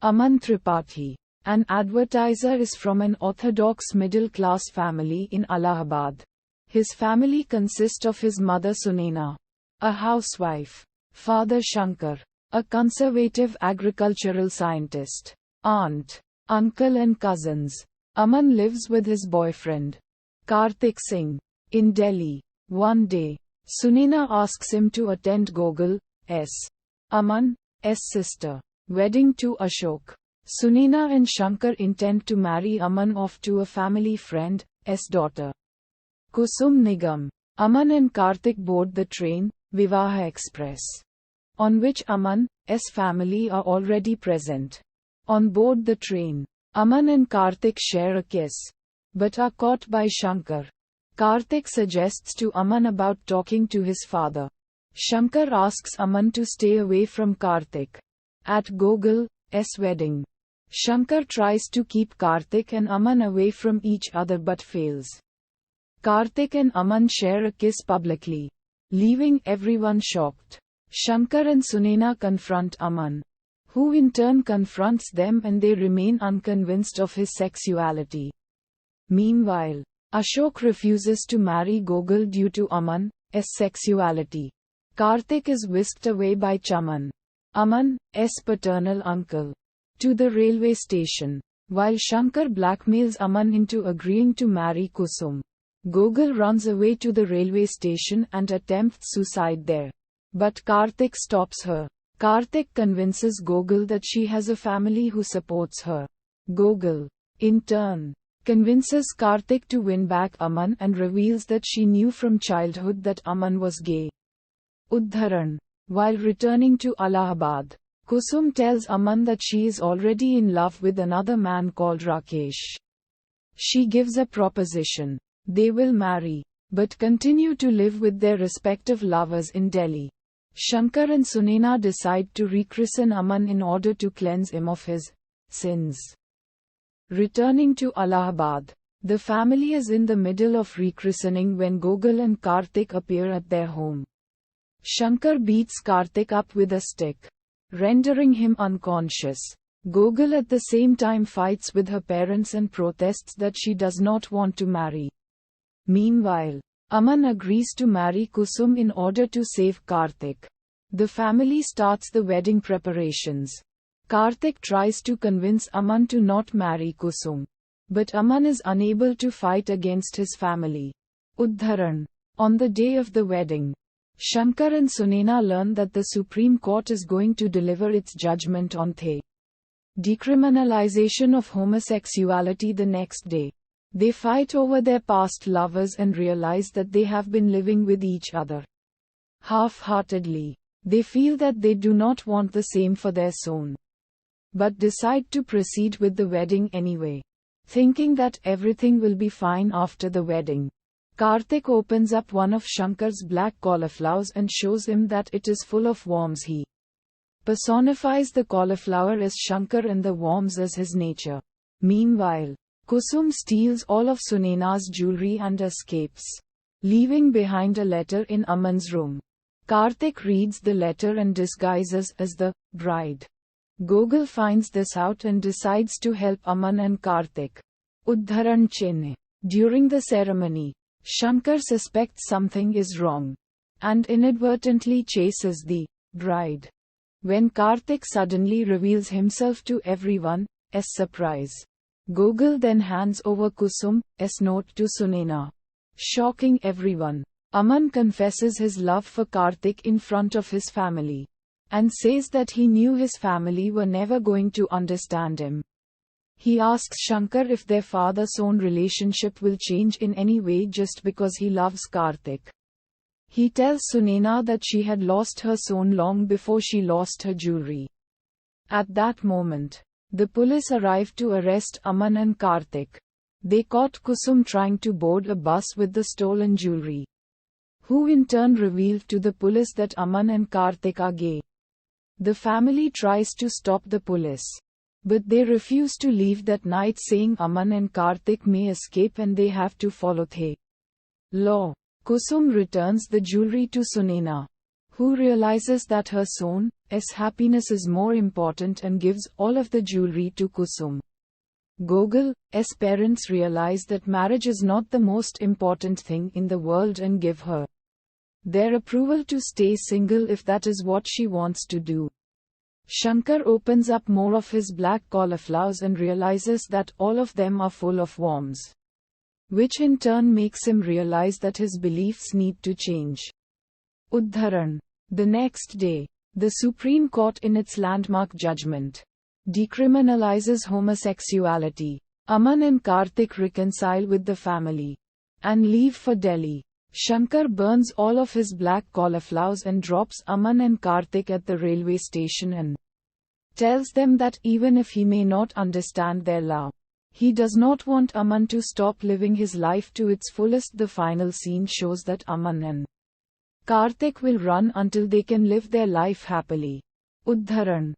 Aman Tripathi, an advertiser, is from an orthodox middle-class family in Allahabad. His family consists of his mother Sunaina, a housewife, father Shankar, a conservative agricultural scientist, aunt, uncle and cousins. Aman lives with his boyfriend, Kartik Singh, in Delhi. One day, Sunaina asks him to attend Gogol's, Aman's sister, wedding to Ashok. Sunaina and Shankar intend to marry Aman off to a family friend's daughter, Kusum Nigam. Aman and Kartik board the train, Vivaha Express, on which Aman's family are already present. On board the train, Aman and Kartik share a kiss, but are caught by Shankar. Kartik suggests to Aman about talking to his father. Shankar asks Aman to stay away from Kartik at Gogol's wedding. Shankar tries to keep Kartik and Aman away from each other but fails. Kartik and Aman share a kiss publicly, leaving everyone shocked. Shankar and Sunaina confront Aman, who in turn confronts them, and they remain unconvinced of his sexuality. Meanwhile, Ashok refuses to marry Gogol due to Aman's sexuality. Kartik is whisked away by Chaman, Aman's paternal uncle, to the railway station, while Shankar blackmails Aman into agreeing to marry Kusum. Gogol runs away to the railway station and attempts suicide there. But Kartik stops her. Kartik convinces Gogol that she has a family who supports her. Gogol, in turn, convinces Kartik to win back Aman and reveals that she knew from childhood that Aman was gay. Udharan. While returning to Allahabad, Kusum tells Aman that she is already in love with another man called Rakesh. She gives a proposition. They will marry, but continue to live with their respective lovers in Delhi. Shankar and Sunaina decide to rechristen Aman in order to cleanse him of his sins. Returning to Allahabad, the family is in the middle of rechristening when Gogol and Kartik appear at their home. Shankar beats Kartik up with a stick, rendering him unconscious. Gogol at the same time fights with her parents and protests that she does not want to marry. Meanwhile, Aman agrees to marry Kusum in order to save Kartik. The family starts the wedding preparations. Kartik tries to convince Aman to not marry Kusum, but Aman is unable to fight against his family. Udharan. On the day of the wedding, Shankar and Sunaina learn that the Supreme Court is going to deliver its judgment on the decriminalization of homosexuality the next day. They fight over their past lovers and realize that they have been living with each other half-heartedly. They feel that they do not want the same for their son, but decide to proceed with the wedding anyway, thinking that everything will be fine after the wedding. Kartik opens up one of Shankar's black cauliflowers and shows him that it is full of worms. He personifies the cauliflower as Shankar and the worms as his nature. Meanwhile, Kusum steals all of Sunaina's jewelry and escapes, leaving behind a letter in Aman's room. Kartik reads the letter and disguises as the bride. Gogol finds this out and decides to help Aman and Kartik. Udharan Chinne. During the ceremony, Shankar suspects something is wrong and inadvertently chases the bride. When Kartik suddenly reveals himself to everyone's surprise, Gogol then hands over Kusum's note to Sunaina, shocking everyone. Aman confesses his love for Kartik in front of his family, and says that he knew his family were never going to understand him. He asks Shankar if their father-son relationship will change in any way just because he loves Kartik. He tells Sunaina that she had lost her son long before she lost her jewelry. At that moment, the police arrived to arrest Aman and Kartik. They caught Kusum trying to board a bus with the stolen jewelry, who in turn revealed to the police that Aman and Kartik are gay. The family tries to stop the police, but they refuse to leave that night, saying Aman and Kartik may escape and they have to follow the law. Kusum returns the jewelry to Sunaina, who realizes that her son's happiness is more important and gives all of the jewelry to Kusum. Gogol's parents realize that marriage is not the most important thing in the world and give her their approval to stay single if that is what she wants to do. Shankar opens up more of his black cauliflowers and realizes that all of them are full of worms, which in turn makes him realize that his beliefs need to change. Uddharan. The next day, the Supreme Court in its landmark judgment decriminalizes homosexuality. Aman and Kartik reconcile with the family and leave for Delhi. Shankar burns all of his black cauliflowers and drops Aman and Kartik at the railway station and tells them that even if he may not understand their love, he does not want Aman to stop living his life to its fullest. The final scene shows that Aman and Kartik will run until they can live their life happily. Uddharan.